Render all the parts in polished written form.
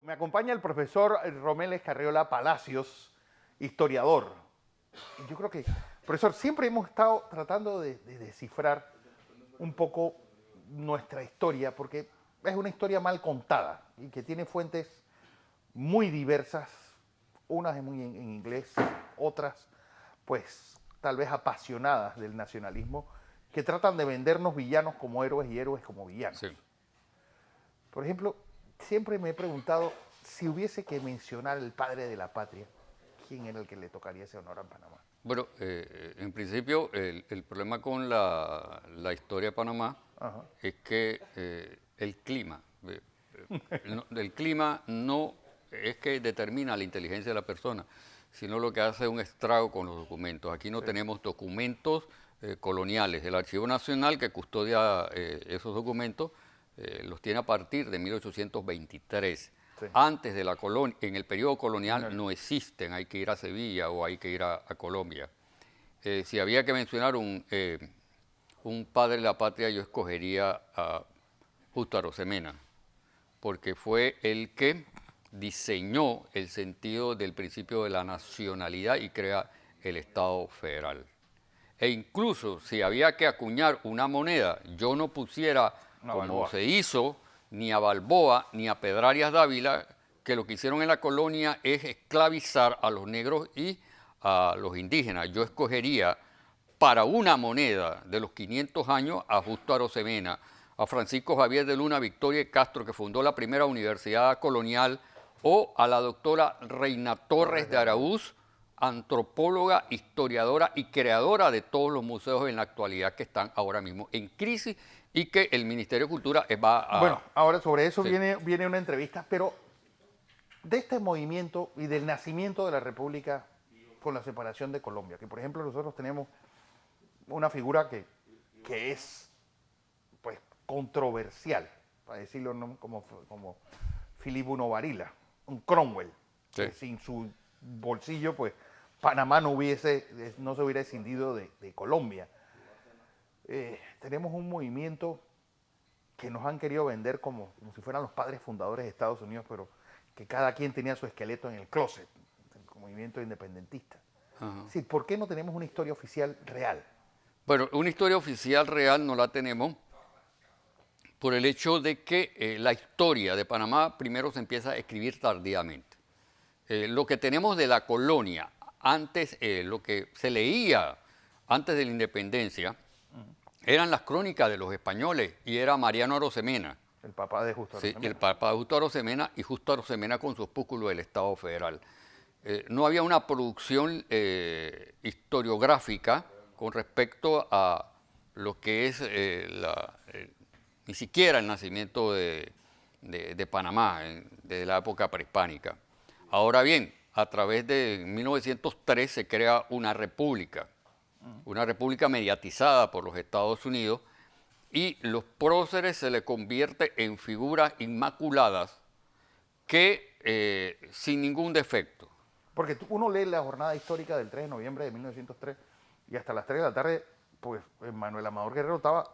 Me acompaña el profesor Romeles Carriola Palacios, historiador. Y yo creo que, profesor, siempre hemos estado tratando de descifrar un poco nuestra historia, porque es una historia mal contada y que tiene fuentes muy diversas, unas en inglés, otras pues tal vez apasionadas del nacionalismo, que tratan de vendernos villanos como héroes y héroes como villanos. Sí. Por ejemplo, siempre me he preguntado si hubiese que mencionar el padre de la patria, ¿quién era el que le tocaría ese honor a Panamá? Bueno, en principio el problema con la historia de Panamá Ajá. es que el clima, el clima no es que determina la inteligencia de la persona, sino lo que hace es un estrago con los documentos. Aquí no tenemos documentos coloniales. El Archivo Nacional que custodia esos documentos los tiene a partir de 1823. Sí. Antes de la colonia, en el periodo colonial no existen, hay que ir a Sevilla o hay que ir a Colombia. Si había que mencionar un padre de la patria, yo escogería a Justo Arosemena, porque fue el que diseñó el sentido del principio de la nacionalidad y crea el Estado federal. E incluso si había que acuñar una moneda, yo no pusiera, como Balboa. se hizo, ni a Balboa ni a Pedrarias Dávila, que lo que hicieron en la colonia es esclavizar a los negros y a los indígenas. Yo escogería para una moneda de los 500 años a Justo Arosemena, a Francisco Javier de Luna Victoria y Castro, que fundó la primera universidad colonial, o a la doctora Reina Torres de Araúz, antropóloga, historiadora y creadora de todos los museos en la actualidad que están ahora mismo en crisis y que el Ministerio de Cultura va a... Bueno, ahora sobre eso Sí. viene una entrevista, pero de este movimiento y del nacimiento de la República con la separación de Colombia, que por ejemplo nosotros tenemos una figura que es pues controversial, para decirlo ¿no? como Philip Uno Varila, un Cromwell, Sí. que sin su bolsillo pues Panamá no se hubiera escindido de Colombia. Tenemos un movimiento que nos han querido vender como si fueran los padres fundadores de Estados Unidos, pero que cada quien tenía su esqueleto en el closet, el movimiento independentista. Ajá. Es decir, ¿por qué no tenemos una historia oficial real? Bueno, una historia oficial real no la tenemos por el hecho de que la historia de Panamá primero se empieza a escribir tardíamente. Lo que tenemos de la colonia, antes, lo que se leía antes de la independencia, eran las crónicas de los españoles y era Mariano Arosemena. El papá de Justo Sí, Arosemena. el papá de Justo Arosemena y Justo Arosemena con su opúsculo del Estado Federal. No había una producción historiográfica con respecto a lo que es ni siquiera el nacimiento de Panamá, desde la época prehispánica. Ahora bien, a través de 1903 se crea una república mediatizada por los Estados Unidos, y los próceres se le convierte en figuras inmaculadas que sin ningún defecto. Porque uno lee la jornada histórica del 3 de noviembre de 1903 y hasta las 3 de la tarde, pues Manuel Amador Guerrero estaba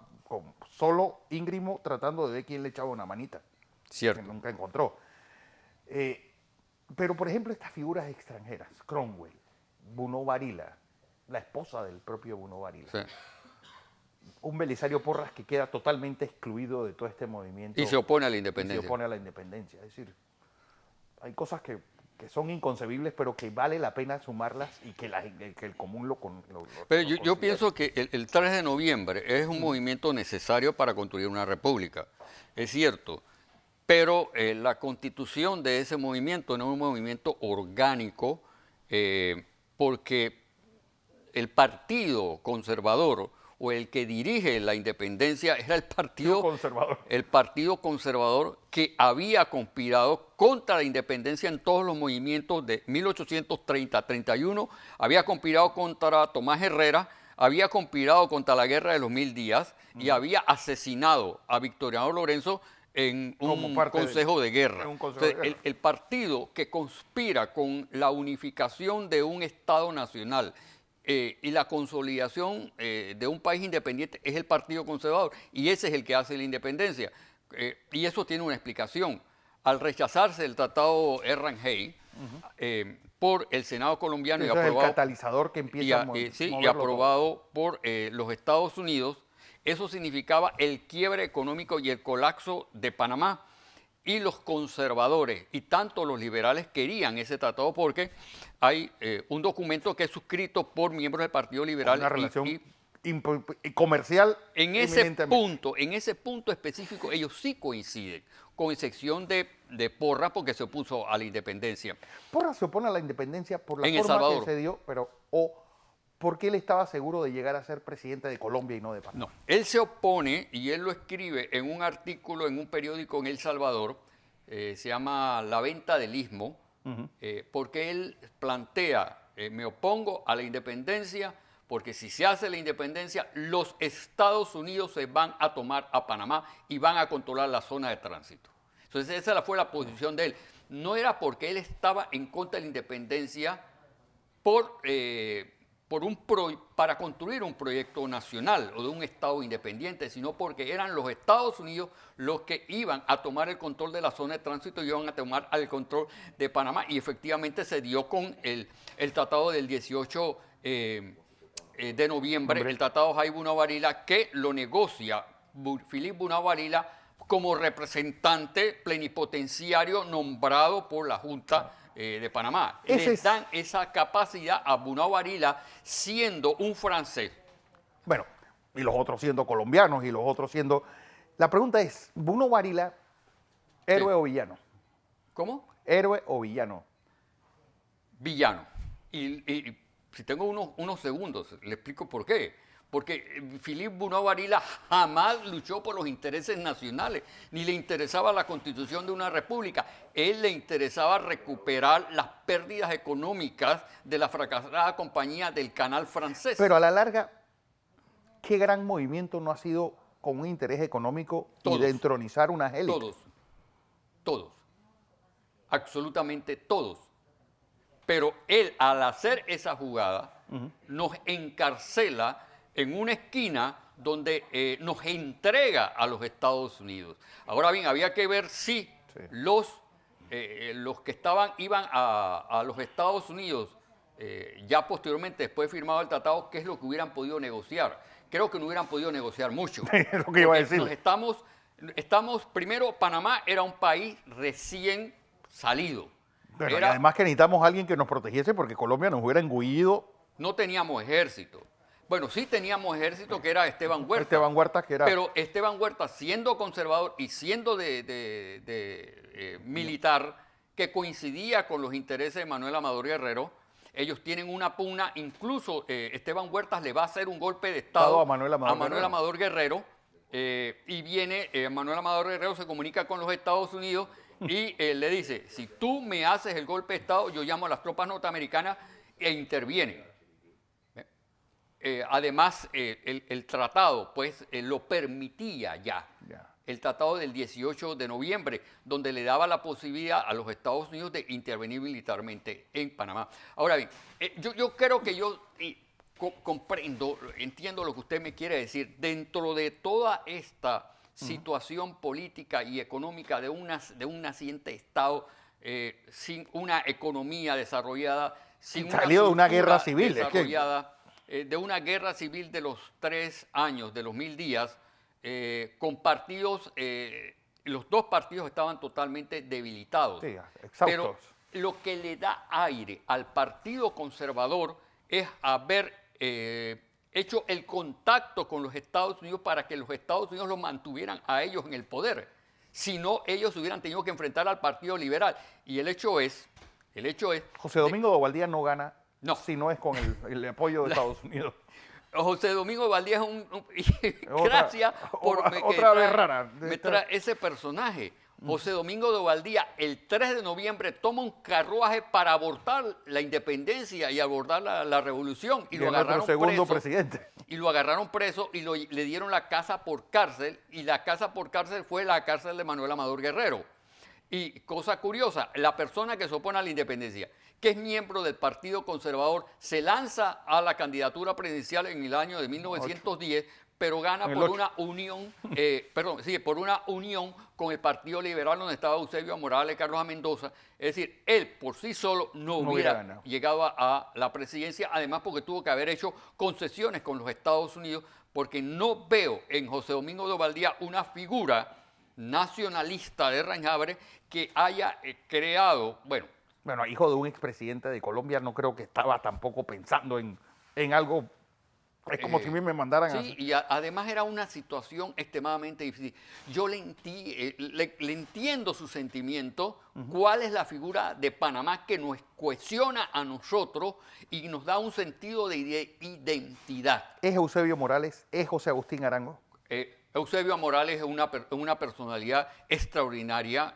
solo íngrimo tratando de ver quién le echaba una manita. Cierto. Que nunca encontró. Pero, por ejemplo, estas figuras extranjeras, Cromwell, Buno Varila, la esposa del propio Buno Varila, Sí. un Belisario Porras que queda totalmente excluido de todo este movimiento. Y se opone a la Y independencia. se opone a la independencia. Es decir, hay cosas que son inconcebibles, pero que vale la pena sumarlas y que el común lo Pero lo yo considere. pienso que el 3 de noviembre es un movimiento necesario para construir una república. Es cierto, pero la constitución de ese movimiento no es un movimiento orgánico, porque el partido conservador o el que dirige la independencia era conservador. el partido conservador que había conspirado contra la independencia en todos los movimientos de 1830-31, había conspirado contra Tomás Herrera, había conspirado contra la Guerra de los 1000 días y había asesinado a Victoriano Lorenzo en un consejo de guerra. Entonces, el partido que conspira con la unificación de un Estado nacional y la consolidación de un país independiente es el Partido Conservador, y ese es el que hace la independencia. Y eso tiene una explicación. al rechazarse el tratado Errán-Hay por el Senado colombiano Eso y es el aprobado, catalizador que empieza a y moverlo aprobado por los Estados Unidos, eso significaba el quiebre económico y el colapso de Panamá. Y los conservadores y tanto los liberales querían ese tratado porque hay un documento que es suscrito por miembros del Partido Liberal. Una relación comercial en ese punto específico ellos sí coinciden, con excepción de Porras porque se opuso a la independencia. Porras se opone a la independencia por la En El forma Salvador. que se dio, pero porque él estaba seguro de llegar a ser presidente de Colombia y no de Panamá. No, él se opone y él lo escribe en un artículo en un periódico en El Salvador, se llama La Venta del Istmo, porque él plantea, me opongo a la independencia porque si se hace la independencia, los Estados Unidos se van a tomar a Panamá y van a controlar la zona de tránsito. Entonces esa fue la posición de él. No era porque él estaba en contra de la independencia para construir un proyecto nacional o de un Estado independiente, sino porque eran los Estados Unidos los que iban a tomar el control de la zona de tránsito y iban a tomar el control de Panamá. Y efectivamente se dio con el tratado del 18 de noviembre, el tratado Jai-Bunau-Varilla, que lo negocia Philippe Bunau-Varilla como representante plenipotenciario nombrado por la Junta de Panamá. Les dan esa capacidad a Bunau-Varilla siendo un francés. Bueno, y los otros siendo colombianos y los otros siendo... La pregunta es, ¿Bunau-Varilla, héroe o villano? ¿Cómo? ¿Héroe o villano? Villano. Y si tengo unos segundos, le explico por qué. Porque Philippe Bunau-Varilla jamás luchó por los intereses nacionales, ni le interesaba la constitución de una república. Él le interesaba recuperar las pérdidas económicas de la fracasada compañía del canal francés. Pero a la larga, ¿qué gran movimiento no ha sido con un interés económico y de entronizar unas élites? Todos, absolutamente todos. Pero él, al hacer esa jugada, nos encarcela en una esquina donde nos entrega a los Estados Unidos. Ahora bien, había que ver si los que iban a los Estados Unidos, ya posteriormente, después de firmado el tratado, qué es lo que hubieran podido negociar. Creo que no hubieran podido negociar mucho. Es lo que iba a decir. Primero, Panamá era un país recién salido. Pero además que necesitamos a alguien que nos protegiese porque Colombia nos hubiera engullido. No teníamos ejército. Bueno, sí teníamos ejército, que era Esteban Huerta. Esteban Huerta, que era... Pero Esteban Huerta, siendo conservador y siendo militar, que coincidía con los intereses de Manuel Amador Guerrero, ellos tienen una pugna. Incluso Esteban Huerta le va a hacer un golpe de Estado a Manuel Amador Guerrero. Y viene Manuel Amador Guerrero, se comunica con los Estados Unidos y le dice, si tú me haces el golpe de Estado, yo llamo a las tropas norteamericanas e intervienen. Además, el tratado pues lo permitía ya. El tratado del 18 de noviembre, donde le daba la posibilidad a los Estados Unidos de intervenir militarmente en Panamá. Ahora bien, yo creo que yo comprendo, entiendo lo que usted me quiere decir. Dentro de toda esta situación política y económica de un naciente Estado, sin una economía desarrollada, sin salido de una guerra civil, desarrollada, de una guerra civil de los 3 años, de los 1000 días, con partidos, los dos partidos estaban totalmente debilitados. Sí, exhaustos. Pero lo que le da aire al Partido Conservador es haber hecho el contacto con los Estados Unidos para que los Estados Unidos los mantuvieran a ellos en el poder. Si no, ellos hubieran tenido que enfrentar al Partido Liberal. Y el hecho es... José Domingo de Valdía no gana si no es con el apoyo de Estados Unidos. José Domingo Valdía es gracias por otra vez rara. Me trae ese personaje. José Domingo de Valdía, el 3 de noviembre, toma un carruaje para abortar la independencia y abordar la revolución. Y lo agarraron segundo presidente. Y lo agarraron preso y le dieron la casa por cárcel. Y la casa por cárcel fue la cárcel de Manuel Amador Guerrero. Y cosa curiosa, la persona que se opone a la independencia, que es miembro del Partido Conservador, se lanza a la candidatura presidencial en el año de 1910, pero gana En el por 8. una unión, por una unión con el Partido Liberal, donde estaba Eusebio Morales, Carlos A. Mendoza. Es decir, él por sí solo no hubiera hubiera ganado. llegado a la presidencia, además porque tuvo que haber hecho concesiones con los Estados Unidos, porque no veo en José Domingo de Valdía una figura nacionalista de Rañabre que haya creado, bueno, hijo de un expresidente de Colombia, no creo que estaba tampoco pensando en algo. Es como si a mí me mandaran a sí, y además era una situación extremadamente difícil. Yo le entiendo su sentimiento, cuál es la figura de Panamá que nos cohesiona a nosotros y nos da un sentido de identidad. ¿Es Eusebio Morales? ¿Es José Agustín Arango? Eusebio Morales es una personalidad extraordinaria,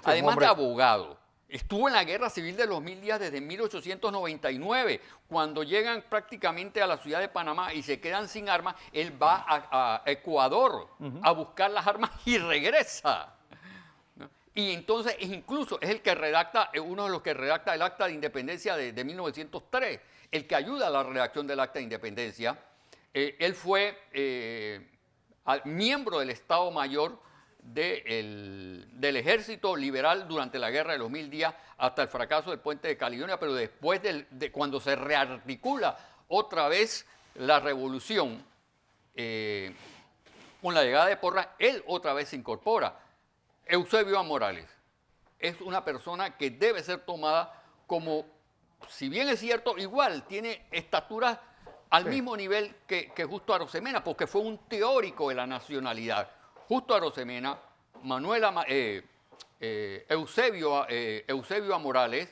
además hombre. de abogado. Estuvo en la Guerra Civil de los 1000 días desde 1899. Cuando llegan prácticamente a la ciudad de Panamá y se quedan sin armas, él va a Ecuador a buscar las armas y regresa. ¿No? Y entonces incluso es el que redacta, uno de los que redacta el Acta de Independencia de 1903, el que ayuda a la redacción del Acta de Independencia. Él fue miembro del Estado Mayor del Ejército Liberal durante la Guerra de los 1000 días hasta el fracaso del puente de Caledonia, pero después de cuando se rearticula otra vez la revolución con la llegada de Porras, él otra vez se incorpora. Eusebio Morales es una persona que debe ser tomada como, si bien es cierto, igual tiene estaturas al mismo nivel que Justo Arosemena, porque fue un teórico de la nacionalidad. Justo Arosemena, Eusebio A. Morales,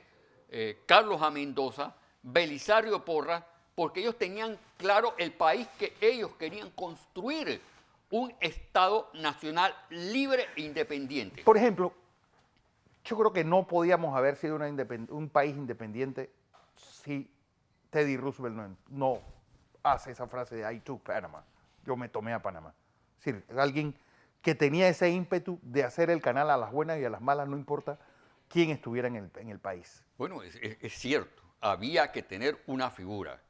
Carlos A. Mendoza, Belisario Porras, porque ellos tenían claro el país que ellos querían construir, un Estado nacional libre e independiente. Por ejemplo, yo creo que no podíamos haber sido un país independiente si Teddy Roosevelt no hace esa frase de I took Panama, yo me tomé a Panamá. Es decir, alguien que tenía ese ímpetu de hacer el canal a las buenas y a las malas, no importa quién estuviera en el país. Bueno, es cierto, había que tener una figura.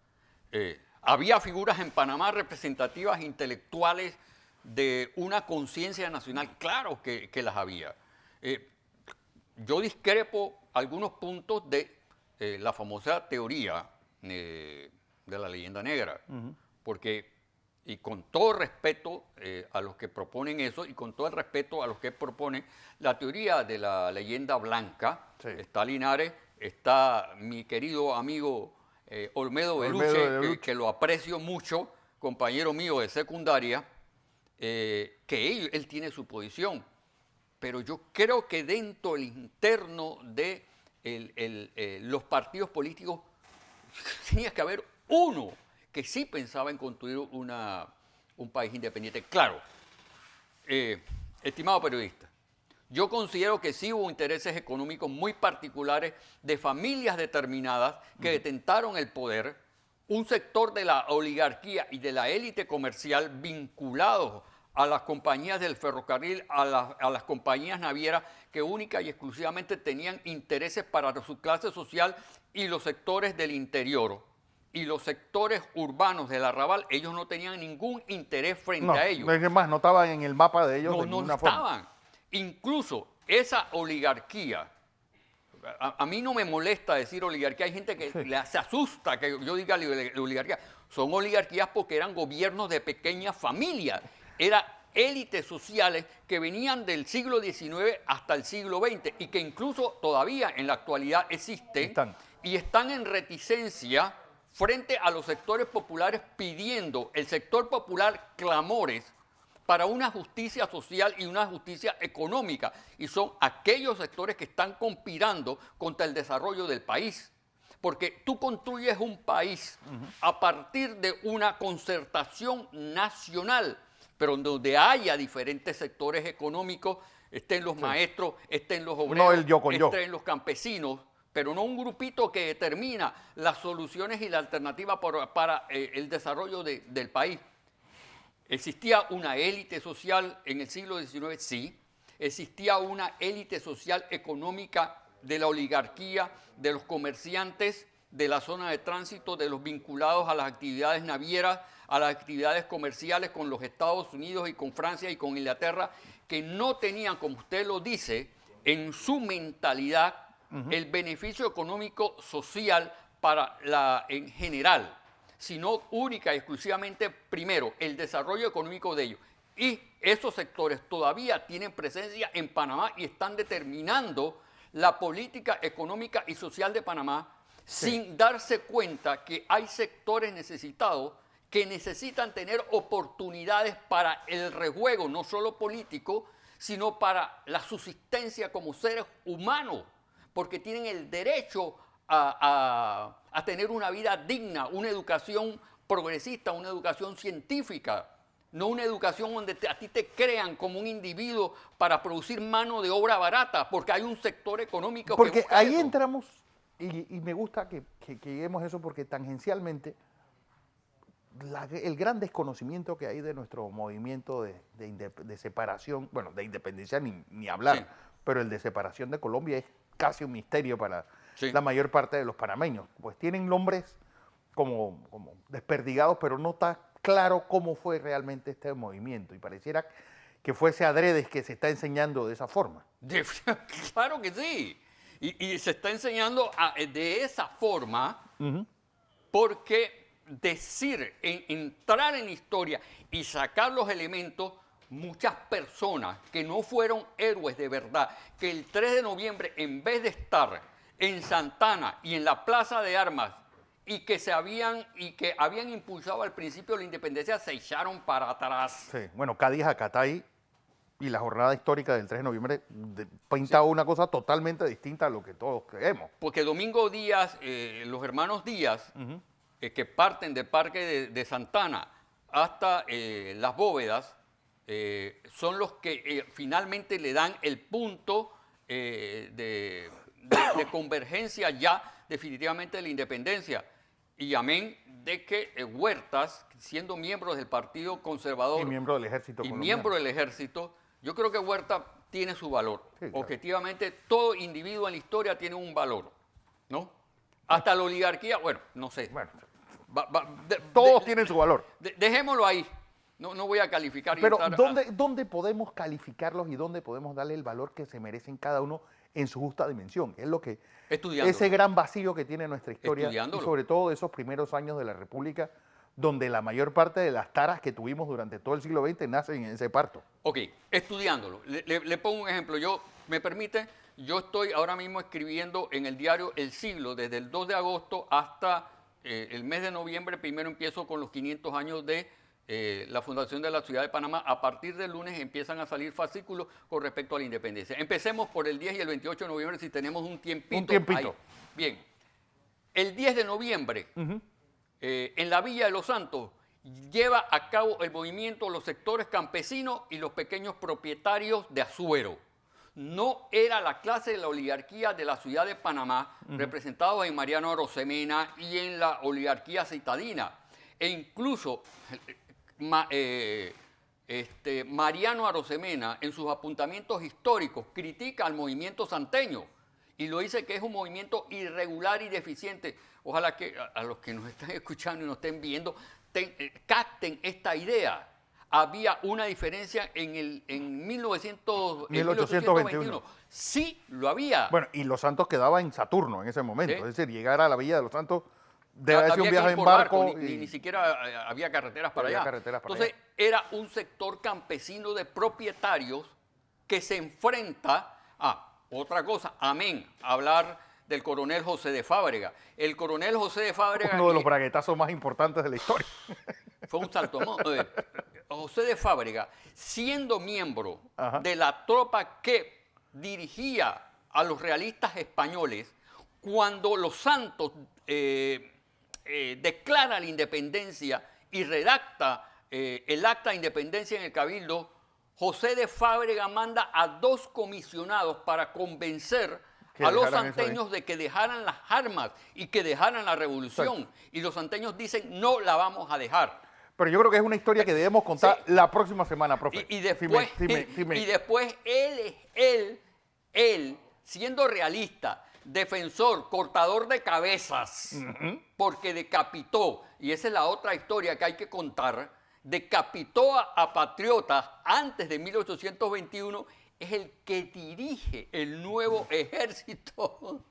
Había figuras en Panamá representativas intelectuales de una conciencia nacional, claro que las había. Yo discrepo algunos puntos de la famosa teoría de la leyenda negra, porque, y con todo respeto a los que proponen eso, y con todo el respeto a los que proponen la teoría de la leyenda blanca, sí. Está Linares, está mi querido amigo Olmedo Beluche, que lo aprecio mucho, compañero mío de secundaria, que él tiene su posición, pero yo creo que dentro del interno de los partidos políticos tenía que haber uno que sí pensaba en construir un país independiente. Claro, estimado periodista, yo considero que sí hubo intereses económicos muy particulares de familias determinadas que detentaron el poder, un sector de la oligarquía y de la élite comercial vinculados a las compañías del ferrocarril, a las compañías navieras, que única y exclusivamente tenían intereses para su clase social, y los sectores del interior y los sectores urbanos del arrabal, ellos no tenían ningún interés frente a ellos. Es más, no estaban en el mapa de ellos de ninguna forma. No estaban. Incluso esa oligarquía, a mí no me molesta decir oligarquía, hay gente que se asusta que yo diga oligarquía. Son oligarquías porque eran gobiernos de pequeñas familias, eran élites sociales que venían del siglo XIX hasta el siglo XX y que incluso todavía en la actualidad existen y están en reticencia frente a los sectores populares, pidiendo el sector popular clamores para una justicia social y una justicia económica, y son aquellos sectores que están conspirando contra el desarrollo del país. Porque tú construyes un país a partir de una concertación nacional, pero donde haya diferentes sectores económicos, estén los maestros, estén los obreros, estén los campesinos, pero no un grupito que determina las soluciones y la alternativa para el desarrollo del país. ¿Existía una élite social en el siglo XIX? Sí. ¿Existía una élite social económica de la oligarquía, de los comerciantes de la zona de tránsito, de los vinculados a las actividades navieras, a las actividades comerciales con los Estados Unidos y con Francia y con Inglaterra, que no tenían, como usted lo dice, en su mentalidad el beneficio económico social en general, sino única y exclusivamente, primero, el desarrollo económico de ellos. Y esos sectores todavía tienen presencia en Panamá y están determinando la política económica y social de Panamá, sin darse cuenta que hay sectores necesitados que necesitan tener oportunidades para el rejuego, no solo político, sino para la subsistencia como seres humanos, porque tienen el derecho a tener una vida digna, una educación progresista, una educación científica, no una educación donde a ti te crean como un individuo para producir mano de obra barata, porque hay un sector económico Porque que busca ahí eso. entramos, y me gusta que lleguemos a eso, porque tangencialmente el gran desconocimiento que hay de nuestro movimiento de separación, bueno, de independencia ni hablar, Sí. pero el de separación de Colombia es casi un misterio para Sí. la mayor parte de los panameños, pues tienen nombres como desperdigados, pero no está claro cómo fue realmente este movimiento, y pareciera que fuese adredes que se está enseñando de esa forma. Claro que sí. Y se está enseñando de esa forma porque entrar en la historia y sacar los elementos, muchas personas que no fueron héroes de verdad, que el 3 de noviembre, en vez de estar en Santana y en la Plaza de Armas, y que habían impulsado al principio la independencia, se echaron para atrás. Sí, bueno, Cádiz Acatay y la jornada histórica del 3 de noviembre pinta una cosa totalmente distinta a lo que todos creemos. Porque Domingo Díaz, los hermanos Díaz, que parten del Parque de Santana hasta Las Bóvedas, son los que finalmente le dan el punto de convergencia ya definitivamente de la independencia. Y amén de que Huertas, siendo miembro del Partido Conservador Y miembro del ejército y colombiano. miembro del ejército, yo creo que Huerta tiene su valor. Sí, claro. Objetivamente, todo individuo en la historia tiene un valor, ¿no? Hasta la oligarquía, bueno, no sé. Bueno, De- todos de- tienen su valor. Dejémoslo ahí. No voy a calificar. Pero entrar ¿dónde podemos calificarlos y dónde podemos darle el valor que se merecen cada uno en su justa dimensión? Es lo que Estudiándolo. ese gran vacío que tiene nuestra historia, y Estudiándolo. sobre todo de esos primeros años de la República, donde la mayor parte de las taras que tuvimos durante todo el siglo XX nacen en ese parto. Ok, estudiándolo. Le pongo un ejemplo. ¿Me permite? Yo estoy ahora mismo escribiendo en el diario El Siglo, desde el 2 de agosto hasta el mes de noviembre. Primero empiezo con los 500 años de la fundación de la ciudad de Panamá. A partir del lunes empiezan a salir fascículos con respecto a la independencia. Empecemos por el 10 y el 28 de noviembre si tenemos un tiempito. Un tiempito. Ahí. Bien. El 10 de noviembre, en la Villa de los Santos, lleva a cabo el movimiento los sectores campesinos y los pequeños propietarios de Azuero. No era la clase de la oligarquía de la ciudad de Panamá, representados en Mariano Arosemena y en la oligarquía citadina. E incluso Mariano Arosemena, en sus apuntamientos históricos, critica al movimiento santeño y lo dice que es un movimiento irregular y deficiente. Ojalá que a los que nos están escuchando y nos estén viendo capten esta idea. Había una diferencia en 1821. Sí, lo había. Bueno, y Los Santos quedaba en Saturno en ese momento. Sí. Es decir, llegar a la Villa de Los Santos debe haber sido un Había que viaje ir en por barco. ni siquiera había carreteras para Había allá. carreteras para Entonces, era un sector campesino de propietarios que se enfrenta a otra cosa. Amén. Hablar del coronel José de Fábrega. El coronel José de Fábrega... Uno de los braguetazos más importantes de la historia. Fue un saltomón. José de Fábrega, siendo miembro Ajá. de la tropa que dirigía a los realistas españoles, cuando los Santos declara la independencia y redacta el acta de independencia en el Cabildo, José de Fábrega manda a 2 comisionados para convencer Que a los dejaran eso ahí. santeños de que dejaran las armas y que dejaran la revolución. Exacto. Y los santeños din no la vamos a dejar. Pero yo creo que es una historia que debemos contar Sí. la próxima semana, profe. Y después, Sí me- y después él siendo realista, defensor, cortador de cabezas, porque decapitó, y esa es la otra historia que hay que contar, decapitó a patriotas antes de 1821, es el que dirige el nuevo ejército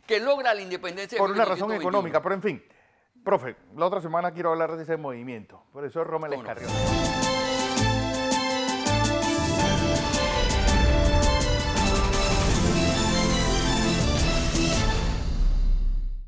que logra la independencia de Por una razón 1821. económica, pero en fin. Profe, la otra semana quiero hablar de ese movimiento. Profesor Rommel ¿Cómo no? Escarriola.